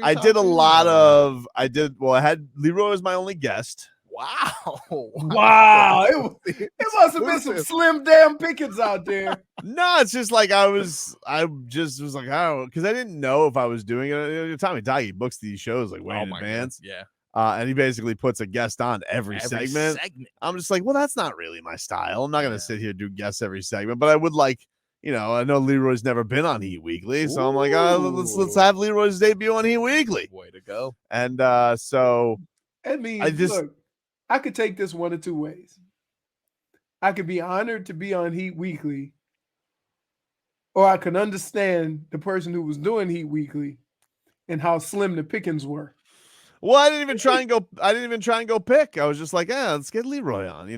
I did a lot of. I had Leroy as my only guest. Wow. Wow. It must have been some slim damn pickings out there. No, it's just like I just was like, oh, because I didn't know if I was doing it. Tommy Doggy books these shows like way in advance. God. Yeah. And he basically puts a guest on every segment. I'm just like, well, that's not really my style. I'm not going to sit here and do guests every segment, but I would like, I know Leroy's never been on Heat Weekly, so I'm like, let's have Leroy's debut on Heat Weekly. Way to go. And so I mean, look, I could take this one of two ways. I could be honored to be on Heat Weekly, or I could understand the person who was doing Heat Weekly and how slim the pickings were. Well, I didn't even try and go pick. I was just like, let's get Leroy on,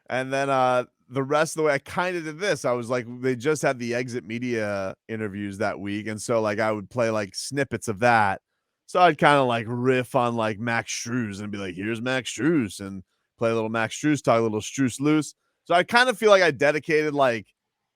and then the rest of the way I kind of did this. I was like, they just had the Exit Media interviews that week, and so like I would play like snippets of that. So I'd kind of like riff on like Max Strus and be like, here's Max Strus, and play a little Max Strus, talk a little Strus loose. So I kind of feel like I dedicated like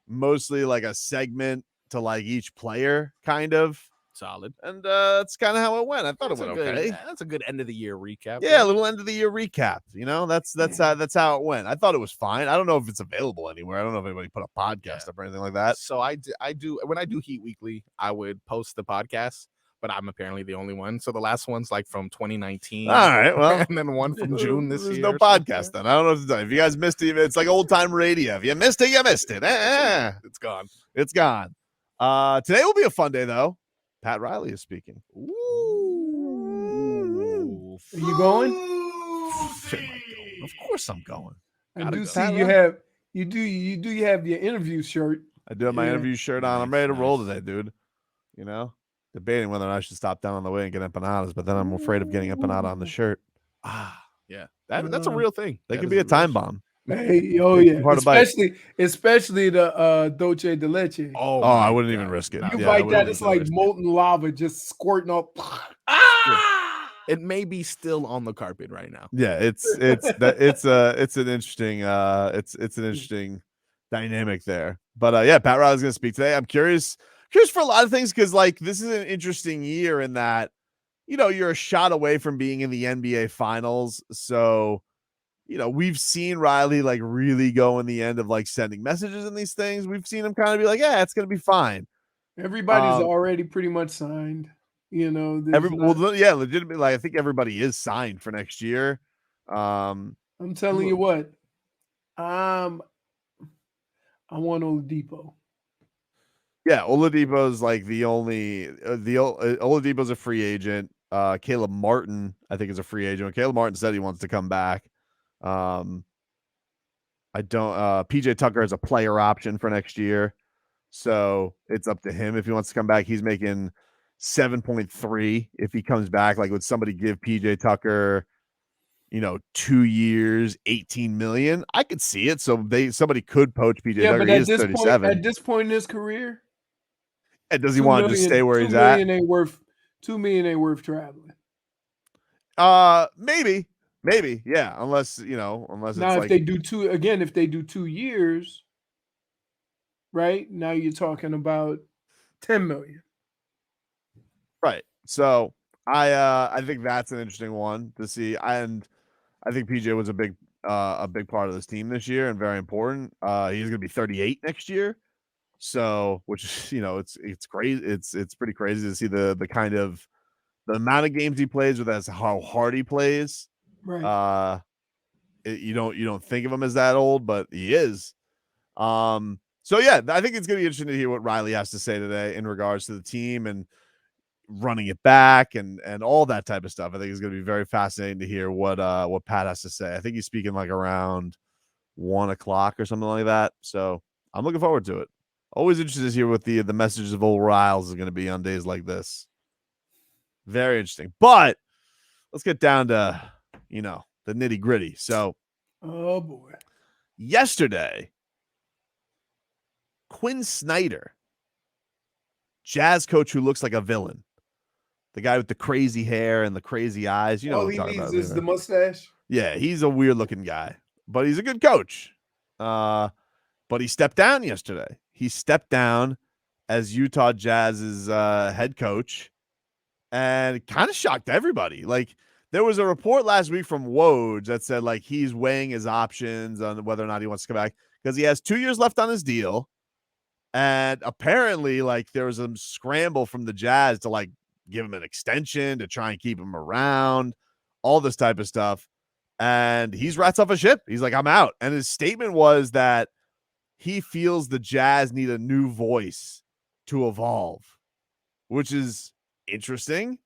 mostly like a segment to like each player, kind of. Solid. And that's kind of how it went. I thought it went okay. That's a good end of the year recap. Yeah, a little end of the year recap. That's how it went. I thought it was fine. I don't know if it's available anywhere. I don't know if anybody put a podcast up or anything like that. So I do when I do Heat Weekly, I would post the podcast, but I'm apparently the only one. So the last one's like from 2019. All right, well, and then one from June this There's year. no podcast then. I don't know if you guys missed it. It's like old time radio. If you missed it, you missed it. It's gone. It's gone. Today will be a fun day though. Pat Riley is speaking. Ooh. Are you going? Of course I'm going. I do see you have you have your interview shirt. I do have my interview shirt on. I'm ready to roll today, dude. Debating whether or not I should stop down on the way and get empanadas, but then I'm afraid of getting empanada on the shirt. Yeah. That's a real thing. They could be a time bomb. Hey, yeah. Especially the Dolce de Leche. Oh, I wouldn't even risk it. You bite that, it's like molten lava just squirting up. It may be still on the carpet right now. Yeah, it's an interesting dynamic there. But yeah, Pat Riley's gonna speak today. I'm curious for a lot of things because like this is an interesting year in that you're a shot away from being in the NBA Finals, so. We've seen Riley like really go in the end of like sending messages and these things. We've seen him kind of be like, yeah, it's going to be fine. Everybody's already pretty much signed, legitimately, like I think everybody is signed for next year. I'm telling you what, I want Oladipo. Yeah, Oladipo's like the only Oladipo's a free agent. Caleb Martin, I think, is a free agent. Caleb Martin said he wants to come back. PJ Tucker has a player option for next year, so it's up to him if he wants to come back. He's making 7.3 if he comes back. Like, would somebody give PJ Tucker 2 years, 18 million? I could see it. So somebody could poach PJ Tucker. But he is 37 at this point in his career. And does he want to just stay where he's at? $2 million ain't worth traveling. Maybe, yeah. Unless now, it's if like they do 2 years, right? Now you're talking about $10 million. Right. So I think that's an interesting one to see. And I think PJ was a big part of this team this year and very important. He's gonna be 38 next year. So, which it's crazy. It's pretty crazy to see the kind of the amount of games he plays with as how hard he plays. Right. You don't think of him as that old, but he is. So yeah, I think it's gonna be interesting to hear what Riley has to say today in regards to the team and running it back and all that type of stuff. I think it's gonna be very fascinating to hear what Pat has to say. I think he's speaking like around 1:00 or something like that. So I'm looking forward to it. Always interested to hear what the messages of old Riles is going to be on days like this. Very interesting. But let's get down to, the nitty gritty. So, oh boy, yesterday, Quinn Snyder, Jazz coach who looks like a villain, the guy with the crazy hair and the crazy eyes. All he needs is the mustache. Yeah, he's a weird looking guy, but he's a good coach. But he stepped down yesterday. He stepped down as Utah Jazz's head coach and it kind of shocked everybody. Like, there was a report last week from Woj that said like he's weighing his options on whether or not he wants to come back because he has 2 years left on his deal. And apparently, like, there was a scramble from the Jazz to like give him an extension to try and keep him around, all this type of stuff. And he's rats off a ship. He's like, I'm out. And his statement was that he feels the Jazz need a new voice to evolve, which is interesting.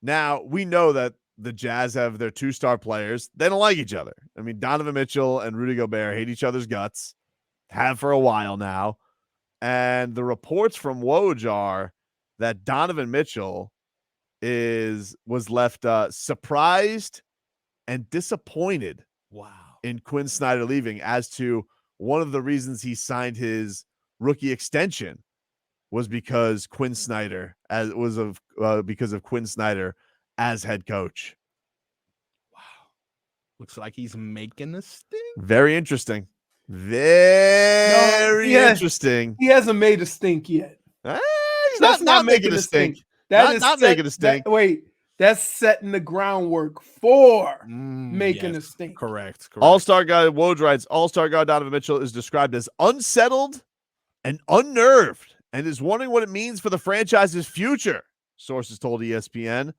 Now, we know that the Jazz have their 2-star players. They don't like each other. I mean, Donovan Mitchell and Rudy Gobert hate each other's guts, have for a while now. And the reports from Woj are that Donovan Mitchell was left surprised and disappointed in Quinn Snyder leaving as to one of the reasons he signed his rookie extension was because Quinn Snyder because of Quinn Snyder as head coach. Wow. Looks like he's making a stink. Very interesting. Very interesting. He hasn't made a stink yet. He's not making a stink. Not making a stink. That's setting the groundwork for making a stink. Correct. All-star guy Woj writes, All-star guy Donovan Mitchell is described as unsettled and unnerved and is wondering what it means for the franchise's future, sources told ESPN.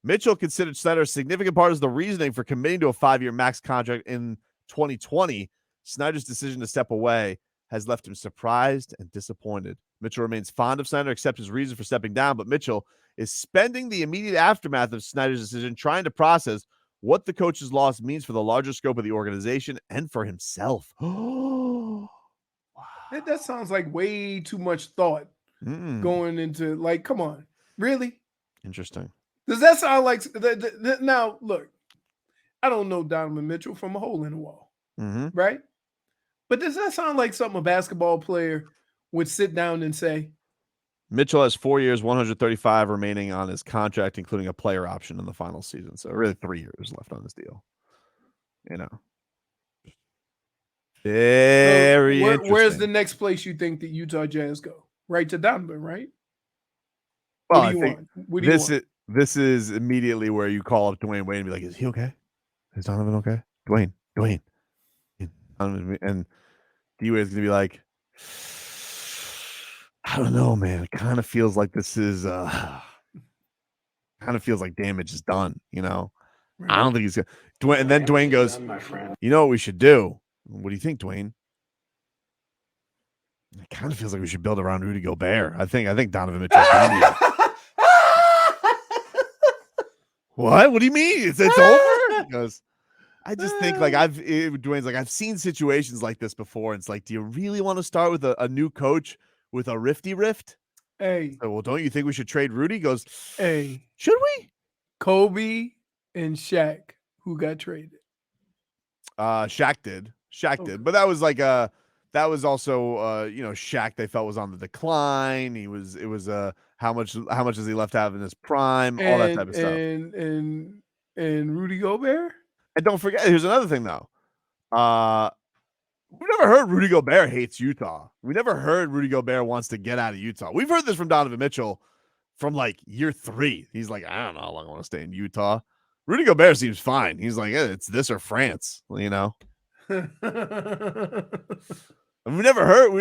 Mitchell considered Snyder a significant part of the reasoning for committing to a 5-year max contract in 2020. Snyder's decision to step away has left him surprised and disappointed. Mitchell remains fond of Snyder, accepts his reason for stepping down, but Mitchell is spending the immediate aftermath of Snyder's decision trying to process what the coach's loss means for the larger scope of the organization and for himself. Wow. That sounds like way too much thought going into, like, come on, really? Interesting. Does that sound like now? Look, I don't know Donovan Mitchell from a hole in the wall, right? But does that sound like something a basketball player would sit down and say? Mitchell has 4 years, 135 remaining on his contract, including a player option in the final season. So really 3 years left on this deal. You know, very interesting. Where's the next place you think that Utah Jazz go? Right to Donovan, right? Well, what do you want? This is immediately where you call up Dwayne Wade and be like, "Is he okay? Is Donovan okay? Dwayne, and D-Wade is gonna be like, I don't know, man. It kind of feels like this is kind of feels like damage is done, you know. Right. I don't think he's gonna Dwayne, and then Dwayne goes, you know what we should do? What do you think, Dwayne? It kind of feels like we should build around Rudy Gobert. I think Donovan Mitchell's gonna be What? What do you mean? It's over? Because I just think like Dwayne's like, I've seen situations like this before. And it's like, do you really want to start with a new coach with a rifty rift? Hey. So, well, don't you think we should trade Rudy? He goes, hey. Should we? Kobe and Shaq, who got traded? Shaq did. But that was like that was also you know, Shaq they felt was on the decline. It was how much does he left out in his prime, all that type of stuff. And Rudy Gobert? And don't forget, here's another thing though. We never heard Rudy Gobert hates Utah. We never heard Rudy Gobert wants to get out of Utah. We've heard this from Donovan Mitchell from like year 3. He's like, I don't know how long I want to stay in Utah. Rudy Gobert seems fine. He's like, it's this or France, you know. We never heard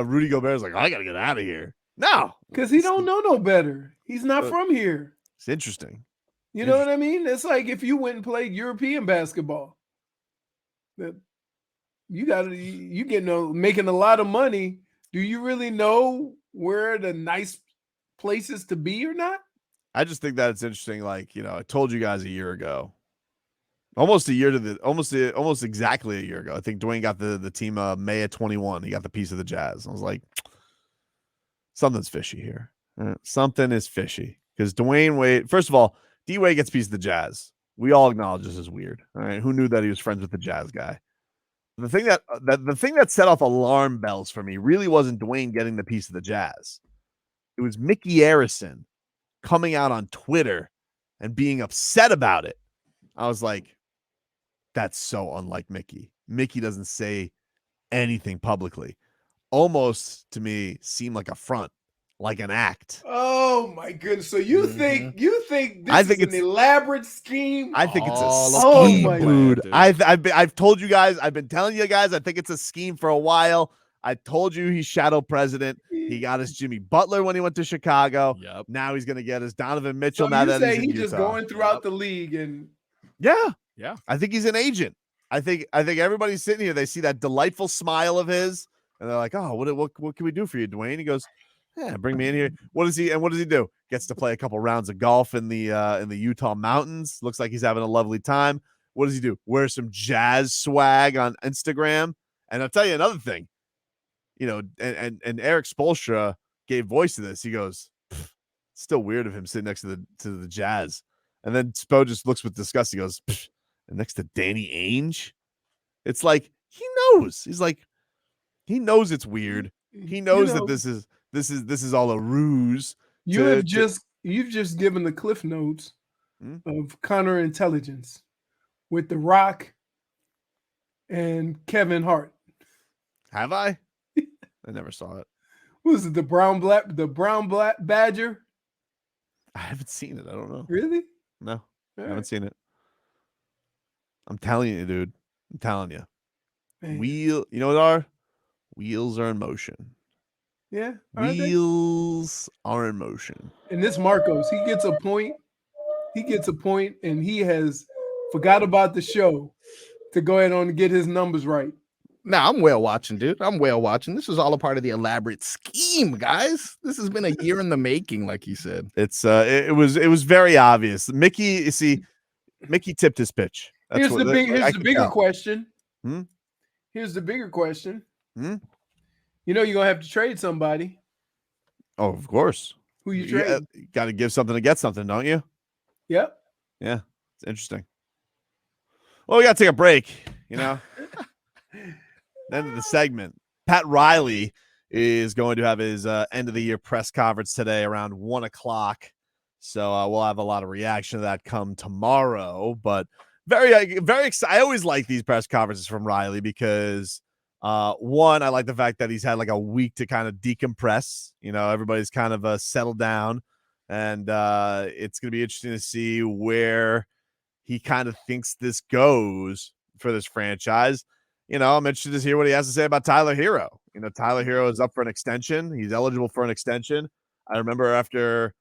Rudy Gobert's like, I gotta get out of here. No, because he don't know no better. He's not from here. It's interesting. You know what I mean? It's like if you went and played European basketball, that you making a lot of money. Do you really know where the nice places to be or not? I just think that it's interesting. Like, you know, I told you guys a year ago, almost exactly a year ago. I think Dwayne got the team May of 21. He got the piece of the Jazz. I was like, something's fishy here. Something is fishy because Dwayne Wade. First of all, D-Wade gets piece of the Jazz. We all acknowledge this is weird. All right, who knew that he was friends with the Jazz guy? The thing that set off alarm bells for me really wasn't Dwayne getting the piece of the Jazz. It was Mickey Arison coming out on Twitter and being upset about it. I was like, that's so unlike Mickey. Mickey doesn't say anything publicly. Almost to me seemed like a front. like an act. Oh my goodness! So you think this I think is an elaborate scheme? I think it's a Oh scheme, my dude. God. I've told you guys. I've been telling you guys. I think it's a scheme for a while. I told you he's shadow president. He got his Jimmy Butler when he went to Chicago. Yep. Now he's gonna get his Donovan Mitchell. So now you that say he's in he's just Utah. going throughout the league and Yeah, Yeah. I think he's an agent. I think everybody's sitting here. They see that delightful smile of his, and they're like, "Oh, what can we do for you, Dwayne?" He goes, "Yeah, bring me in here." What does he do? Gets to play a couple rounds of golf in the Utah mountains. Looks like he's having a lovely time. What does he do? Wear some Jazz swag on Instagram. And I'll tell you another thing. You know, and Eric Spoelstra gave voice to this. He goes, "It's still weird of him sitting next to the Jazz." And then Spo just looks with disgust. He goes, "And next to Danny Ainge?" It's like he knows. He's like, he knows it's weird. He knows that this is all a ruse. you've just given the cliff notes of counterintelligence with The Rock and Kevin Hart. Have I? I never saw it. What was it? The brown black badger? I haven't seen it. I don't know. Really? No, I All haven't right. seen it. I'm telling you, dude. I'm telling you. Man. You know what are? Wheels are in motion. Yeah. Aren't they? Wheels are in motion. And this Marcos, he gets a point. He gets a point, and he has forgot about the show to go ahead on and get his numbers right. Now I'm whale watching, dude. I'm whale watching. This is all a part of the elaborate scheme, guys. This has been a year in the making, like you said. It's it was very obvious. Mickey, you see, Mickey tipped his pitch. Here's the bigger question. Hmm? Here's the bigger question. Hmm? You know you're gonna have to trade somebody. Oh, of course. Who you trade? Got to give something to get something, don't you? Yep. Yeah, it's interesting. Well, we got to take a break, you know. End of the segment. Pat Riley is going to have his end of the year press conference today around 1:00. So we'll have a lot of reaction to that come tomorrow. But very, very excited. I always like these press conferences from Riley because one, I like the fact that he's had like a week to kind of decompress. You know, everybody's kind of settled down, and it's going to be interesting to see where he kind of thinks this goes for this franchise. You know, I'm interested to hear what he has to say about Tyler Hero. You know, Tyler Hero is up for an extension. He's eligible for an extension. I remember after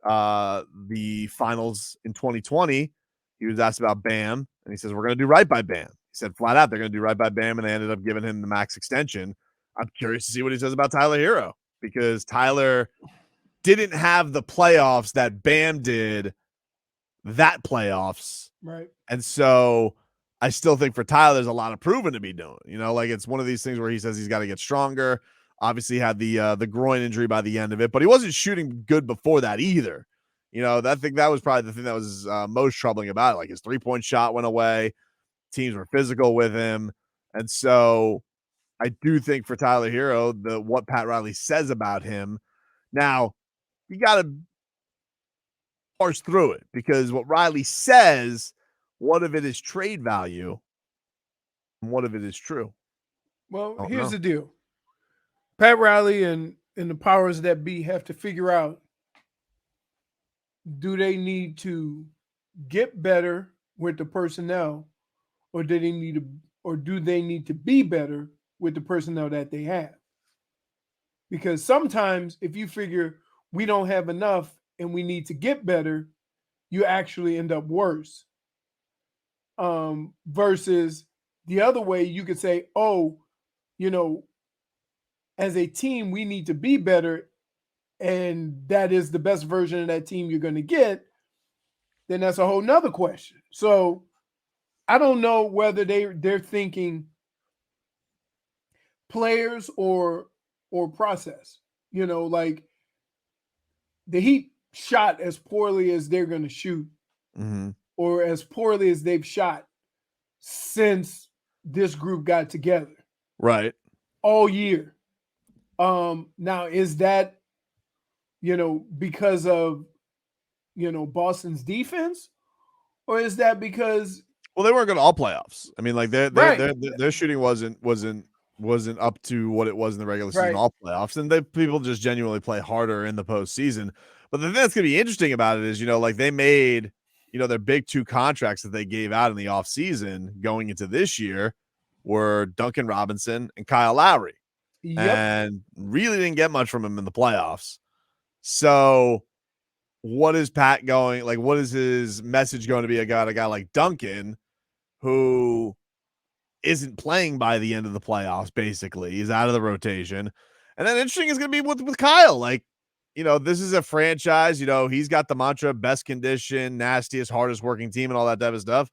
the finals in 2020, he was asked about Bam, and he says, we're going to do right by Bam. He said flat out, they're going to do right by Bam, and they ended up giving him the max extension. I'm curious to see what he says about Tyler Hero because Tyler didn't have the playoffs that Bam did that playoffs. Right. And so I still think for Tyler, there's a lot of proving to be doing. You know, like it's one of these things where he says he's got to get stronger. Obviously, he had the groin injury by the end of it, but he wasn't shooting good before that either. You know, I think that was probably the thing that was most troubling about it. Like his 3-point shot went away. Teams were physical with him. And so I do think for Tyler Hero, what Pat Riley says about him. Now, you got to parse through it because what Riley says, what of it is trade value and what of it is true? Well, here's the deal. Pat Riley and the powers that be have to figure out, do they need to get better with the personnel or do they need to be better with the personnel that they have? Because sometimes if you figure we don't have enough and we need to get better, you actually end up worse. Versus the other way, you could say, oh, you know, as a team, we need to be better, and that is the best version of that team you're going to get, then that's a whole nother question. So I don't know whether they're thinking players or process. You know, like the Heat shot as poorly as they're going to shoot, or as poorly as they've shot since this group got together. Right. All year. Now is that, you know, because of, you know, Boston's defense, or is that because they weren't going to all playoffs? I mean, like their shooting wasn't wasn't up to what it was in the regular season all playoffs, and people just genuinely play harder in the postseason. But the thing that's going to be interesting about it is, like they made, their big 2 contracts that they gave out in the offseason going into this year were Duncan Robinson and Kyle Lowry. Yep. And really didn't get much from him in the playoffs. So what is Pat going, like, what is his message going to be about a guy like Duncan who isn't playing by the end of the playoffs, basically? He's out of the rotation. And then interesting is going to be with Kyle. Like, this is a franchise, he's got the mantra, best condition, nastiest, hardest working team and all that type of stuff.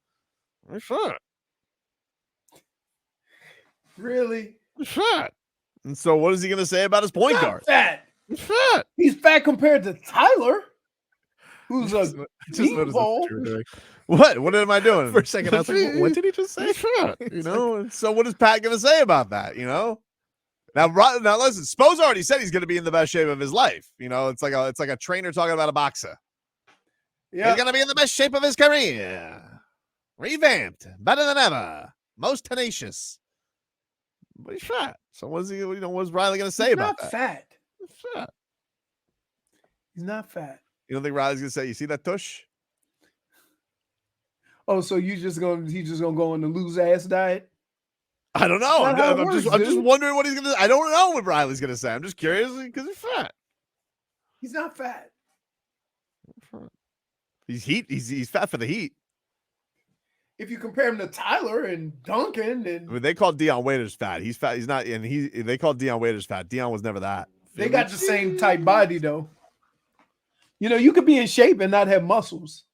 Sure. Really? Sure. And so what is he going to say about his point guard? Fat. Fat. He's fat compared to Tyler, who's a meatball. What am I doing? For a second, I was like, what did he just say? So what is Pat going to say about that, Now listen, Spo's already said he's going to be in the best shape of his life. It's like a trainer talking about a boxer. Yeah. He's going to be in the best shape of his career. Revamped, better than ever, most tenacious. But he's fat. So what is he? What's Riley going to say about that? Fat. He's fat. He's not fat. You don't think Riley's going to say, "You see that tush"? Oh, so he's just gonna go on the lose ass diet? I don't know. I'm just wondering what he's gonna. I don't know what Riley's gonna say. I'm just curious because he's fat. He's not fat. He's heat. He's fat for the heat. If you compare him to Tyler and Duncan, and they called Dion Waiters fat. He's fat. He's not. And they called Dion Waiters fat. Dion was never that. They got the same type body though. You could be in shape and not have muscles.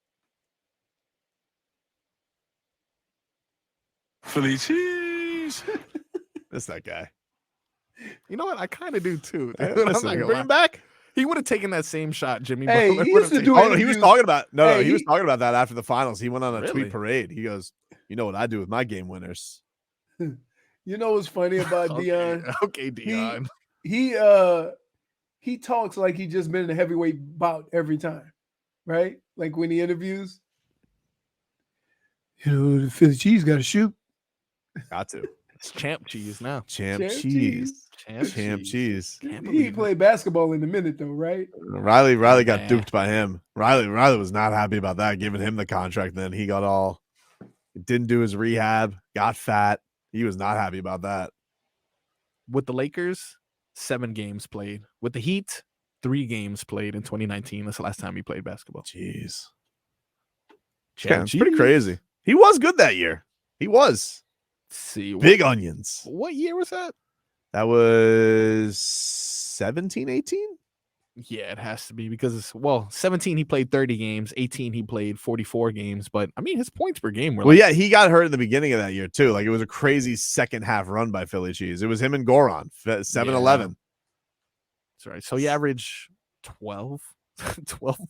Philly cheese. That's that guy. You know what? I kind of do too. Listen, bring him back. He would have taken that same shot, Jimmy. Hey, Butler he used to do it. He was talking about he was talking about that after the finals. He went on a Really? tweet parade. He goes, "You know what I do with my game winners." You know what's funny about Dion? Okay, Dion. He talks like he just been in a heavyweight bout every time, right? Like when he interviews, the Philly cheese got to shoot. Got to. It's champ cheese now. Champ cheese. Champ cheese. He played basketball in a minute though, right? Riley got duped by him. Riley was not happy about that, giving him the contract. Then he didn't do his rehab, got fat. He was not happy about that. With the Lakers, 7 games played. With the Heat, 3 games played in 2019. That's the last time he played basketball. Jeez. It's pretty crazy. He was good that year. He was. Let's see. Big onions. What year was that? That was 17, 18? Yeah, it has to be because 17 he played 30 games, 18 he played 44 games, but I mean his points per game were yeah, he got hurt in the beginning of that year too. Like it was a crazy second half run by Philly cheese. It was him and Goran, 7-11. That's right. So he averaged 12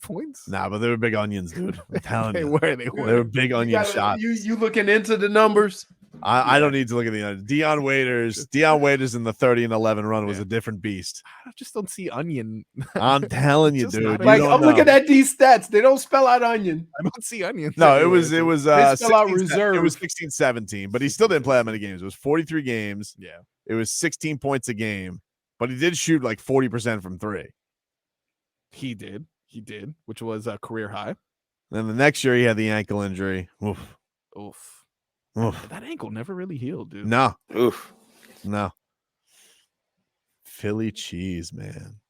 points. Nah, but they were big onions, dude. I'm telling you. They were. They were big onion shots. You looking into the numbers? I don't need to look at the onions. Dion Waiters in the 30-11 run was a different beast. I just don't see onion. I'm telling you, dude. Like I'm looking at these stats. They don't spell out onion. I don't see onions. No, it was they spell out reserve. It was 16-17, but he still didn't play that many games. It was 43 games. Yeah. It was 16 points a game, but he did shoot like 40% from 3. He did, which was a career high. Then the next year he had the ankle injury. Oof. That ankle never really healed, dude. No. Oof. No. Philly cheese, man.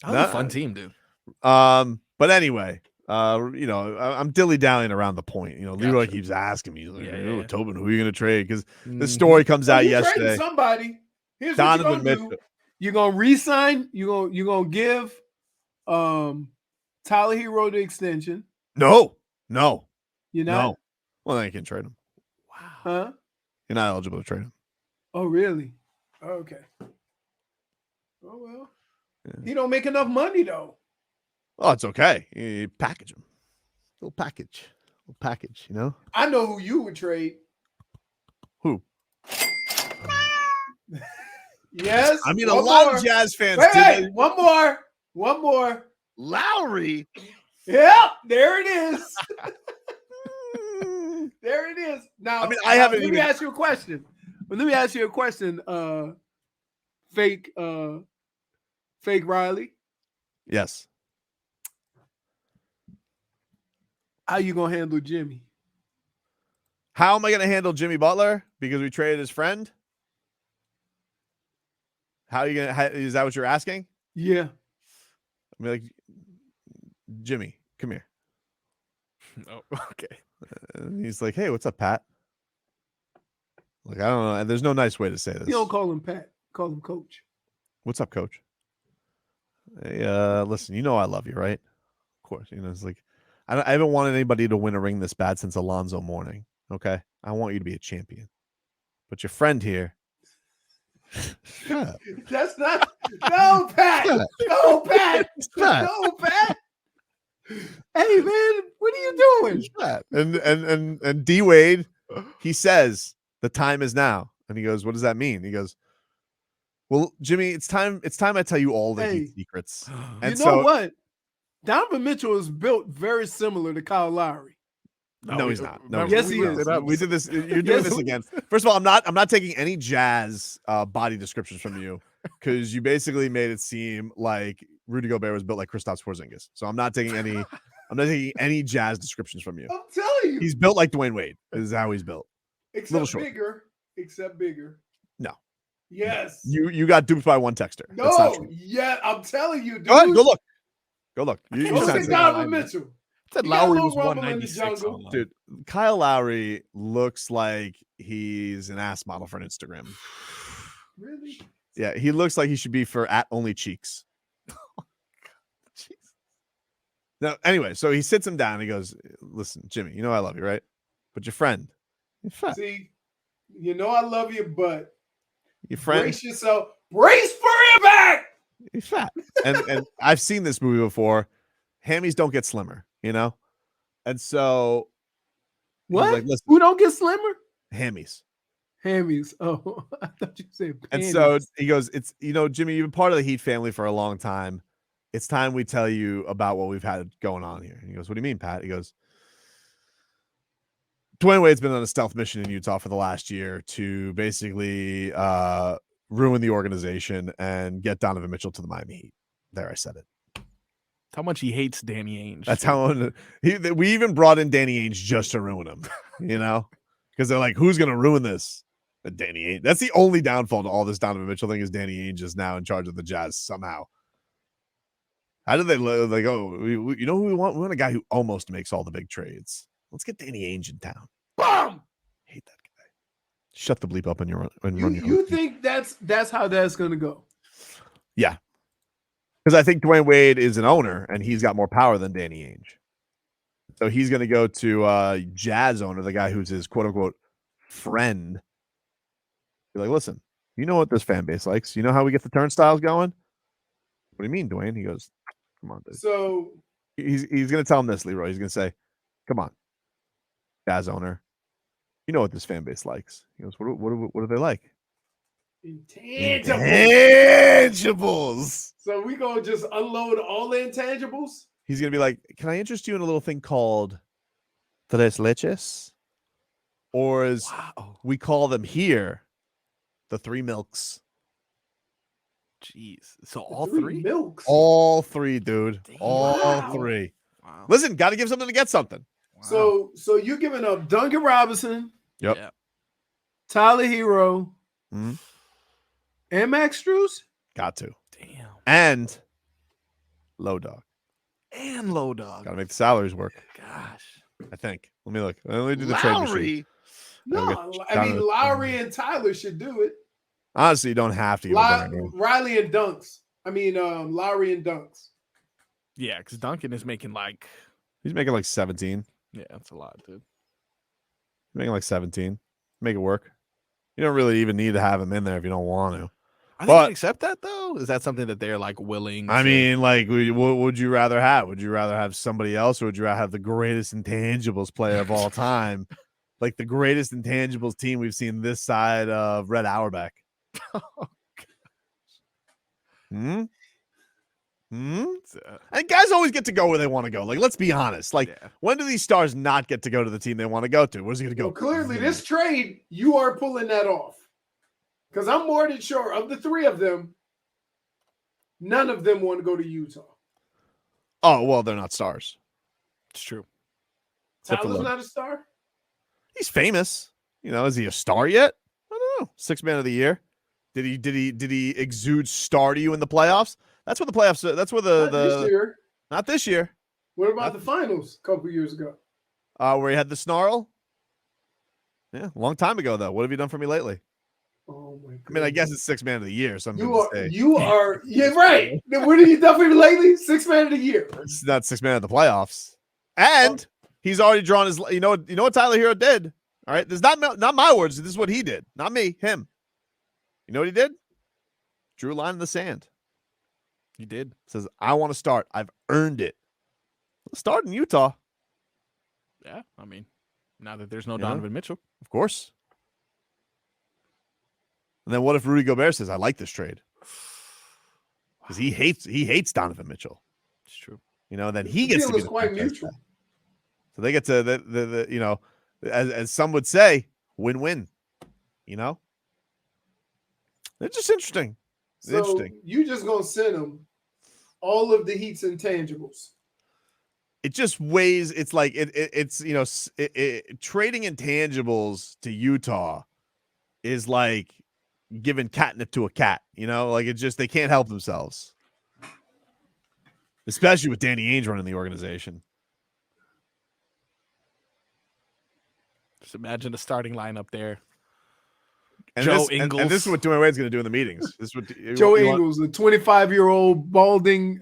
That was a fun team, dude. But anyway, I'm dilly-dallying around the point. Leroy keeps asking me, like, Tobin, who are you going to trade? Because the story comes out yesterday. Somebody. Here's Donovan what you're going to do. You're going to re-sign. You're going to give Tyler Hero the extension. No. You're not? No. Well, then you can trade him. Wow. Huh? You're not eligible to trade him. Oh, really? Okay. Oh, well. Yeah. He don't make enough money, though. Oh, it's okay. You package him. Little package, I know who you would trade. Who? Yes. I mean, a lot of Jazz fans did. One more. Lowry. Yeah, there it is. There it is. Now, I mean, let me ask you a question. But let me ask you a question, fake Riley. Yes. How you gonna handle Jimmy? How am I going to handle Jimmy Butler? Because we traded his friend? How are you going to, is that what you're asking? Yeah. I mean, like, Jimmy, come here. Oh, okay. And he's like, hey, what's up, Pat? Like, I don't know. And there's no nice way to say this. You don't call him Pat. Call him Coach. What's up, Coach? Hey, listen, you know I love you, right? Of course. You know, it's like, I haven't wanted anybody to win a ring this bad since Alonzo Mourning. Okay? I want you to be a champion. But your friend here. Shut up. That's not. No, Pat. No, Pat. No, Pat. Hey, man, what are you doing? And D Wade, he says the time is now, and he goes, "What does that mean?" He goes, "Well, Jimmy, it's time. It's time I tell you all the Heat secrets." And you know what? Donovan Mitchell is built very similar to Kyle Lowry. No, he's not. No, yes, he is. We did this. You're doing this again. First of all, I'm not taking any Jazz body descriptions from you because you basically made it seem like Rudy Gobert was built like Kristaps Porzingis. So I'm not taking any Jazz descriptions from you. I'm telling you, He's built like Dwayne Wade. This is how he's built. Except bigger. Except bigger. No. Yes. You got duped by one texter. No. Yeah, I'm telling you, dude. Go ahead, go look. Go look. Look at Donovan Mitchell. Said Lowry was 196. Dude, Kyle Lowry looks like he's an ass model for an Instagram. Really? Yeah, he looks like he should be for @OnlyCheeks. Now, anyway, so he sits him down and he goes, listen, Jimmy, you know I love you, right? But your friend, you're fat. See, you know I love you, but your friend, brace yourself. Brace for your back. He's fat. And I've seen this movie before. Hammies don't get slimmer, you know? And so what? Like, listen, who don't get slimmer? Hammies. Hammies. Oh, I thought you said panties. And so he goes, it's, you know, Jimmy, you've been part of the Heat family for a long time. It's time we tell you about what we've had going on here. And he goes, what do you mean, Pat? He goes, Dwayne Wade's been on a stealth mission in Utah for the last year to basically ruin the organization and get Donovan Mitchell to the Miami Heat. There, I said it. How much he hates Danny Ainge. That's how we even brought in Danny Ainge just to ruin him, you know, because they're like, who's going to ruin this? Danny Ainge. That's the only downfall to all this Donovan Mitchell thing is Danny Ainge is now in charge of the Jazz somehow. How did they like? Oh, you know who we want? We want a guy who almost makes all the big trades. Let's get Danny Ainge in town. Boom! Hate that guy. Shut the bleep up and run. You think that's how that's going to go? Yeah. Because I think Dwayne Wade is an owner and he's got more power than Danny Ainge. So he's going to go to Jazz owner, the guy who's his quote unquote friend. Be like, listen, you know what this fan base likes? You know how we get the turnstiles going? What do you mean, Dwayne? He goes, come on, dude. So he's going to tell him this, Leroy. He's going to say, come on, Jazz owner. You know what this fan base likes. He goes, what do they like? Intangibles. So we gonna just unload all the intangibles? He's gonna be like, can I interest you in a little thing called tres leches? Or as we call them here, the 3 milks. Jeez. So all 3 milks? All 3, dude. Damn. All 3. Wow. Listen, gotta give something to get something. Wow. So you're giving up Duncan Robinson. Yep. Tyler Hero. Mm-hmm. And Max Strus? Got to. Damn. And Low Dog. Gotta make the salaries work. Gosh. I think. Let me look. Let me do the trade machine. No, I mean Lowry and Tyler should do it. Honestly, you don't have to. Riley and Dunks. I mean Lowry and Dunks. Yeah, because Duncan is making like he's making like 17. Yeah, that's a lot, dude. He's making like 17. Make it work. You don't really even need to have him in there if you don't want to. I think accept that though. Is that something that they're like willing? I mean, like, what would you rather have? Would you rather have somebody else, or would you rather have the greatest intangibles player of all time, like the greatest intangibles team we've seen this side of Red Auerbach? And guys always get to go where they want to go. Like, let's be honest. Like, when do these stars not get to go to the team they want to go to? Where's he going to go? Well, clearly, this trade, you are pulling that off. Because I'm more than sure of the three of them, none of them want to go to Utah. Oh, well, they're not stars. It's true. Tyler's not a star? He's famous. Is he a star yet? I don't know. 6th man of the year. Did he exude star to you in the playoffs? That's what the playoffs. That's where This year. Not this year. What about the finals a couple years ago? Where he had the snarl? Yeah, a long time ago though. What have you done for me lately? Oh my god. I mean, I guess it's 6th man of the year. So you are right. What have you done for me lately? 6th man of the year. It's not 6th man of the playoffs. And he's already drawn his. You know what Tyler Hero did. All right, this is not my words. This is what he did. Not me. Him. You know what he did? Drew a line in the sand. He did. Says, I want to start. I've earned it. Let's start in Utah. Yeah, I mean, now that there's no Donovan Mitchell. Of course. And then what if Rudy Gobert says, I like this trade? Because he hates Donovan Mitchell. It's true. Then he gets to be quite mutual. So they get to the as some would say, win-win. It's just interesting. So interesting. You just gonna send them all of the Heat's intangibles. It just weighs. It's like it's trading intangibles to Utah is like giving catnip to a cat. Like it just they can't help themselves, especially with Danny Ainge running the organization. Just imagine the starting lineup there. And Joe this, Ingles. and this is what Dwayne Wade's going to do in the meetings. This is what Joe Ingles, the 25-year-old balding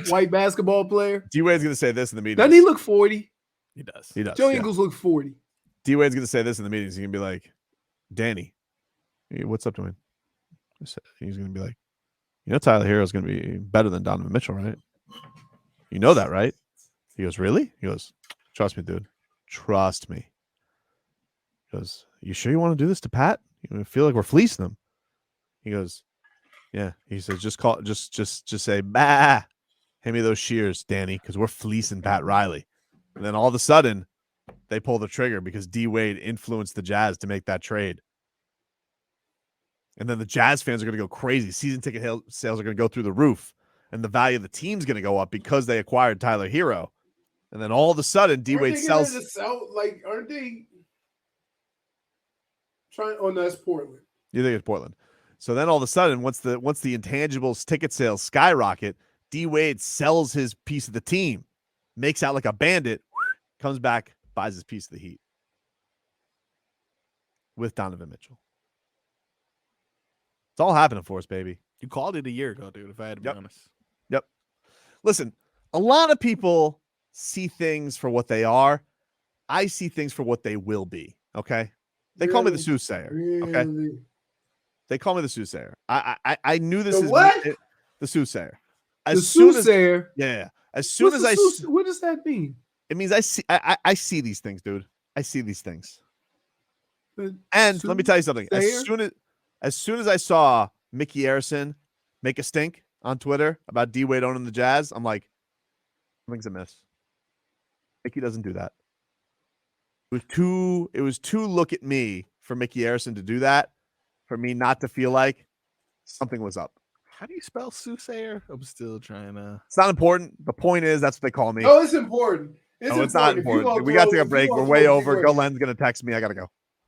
white basketball player. D Wade's going to say this in the meetings. Doesn't he look 40? He does. He does. Joe Ingles looks 40. D Wade's going to say this in the meetings. He's going to be like, Danny, hey, what's up, Dwayne? He's going to be like, Tyler Hero's going to be better than Donovan Mitchell, right? You know that, right? He goes, really? He goes, trust me, dude. Trust me. He goes, you sure you want to do this to Pat? You feel like we're fleecing them. He goes, yeah. He says, just say, bah, hand me those shears, Danny, because we're fleecing Pat Riley. And then all of a sudden, they pull the trigger because D Wade influenced the Jazz to make that trade. And then the Jazz fans are going to go crazy. Season ticket sales are going to go through the roof, and the value of the team's going to go up because they acquired Tyler Hero. And then all of a sudden, D Wade sells. Aren't they? Oh, no, that's Portland. You think it's Portland? So then all of a sudden, once the intangibles ticket sales skyrocket, D Wade sells his piece of the team, makes out like a bandit, comes back, buys his piece of the Heat with Donovan Mitchell. It's all happening for us, baby. You called it a year ago, dude, if I had to be honest. Yep. Listen, a lot of people see things for what they are. I see things for what they will be. Okay. They call me the soothsayer. Okay. They call me the soothsayer. I knew this is what? The soothsayer. The soothsayer. Yeah. As soon as what does that mean? It means I see these things, dude. I see these things. And let me tell you something. As soon as I saw Mickey Arison make a stink on Twitter about D Wade owning the Jazz, I'm like, something's amiss. Mickey doesn't do that. It was too look at me for Mickey Arison to do that, for me not to feel like something was up. How do you spell soothsayer? I'm still trying to. It's not important. The point is that's what they call me. Oh, it's important. It's not important. We got to take a break. We're way over. Go Len's going to text me. I got to go.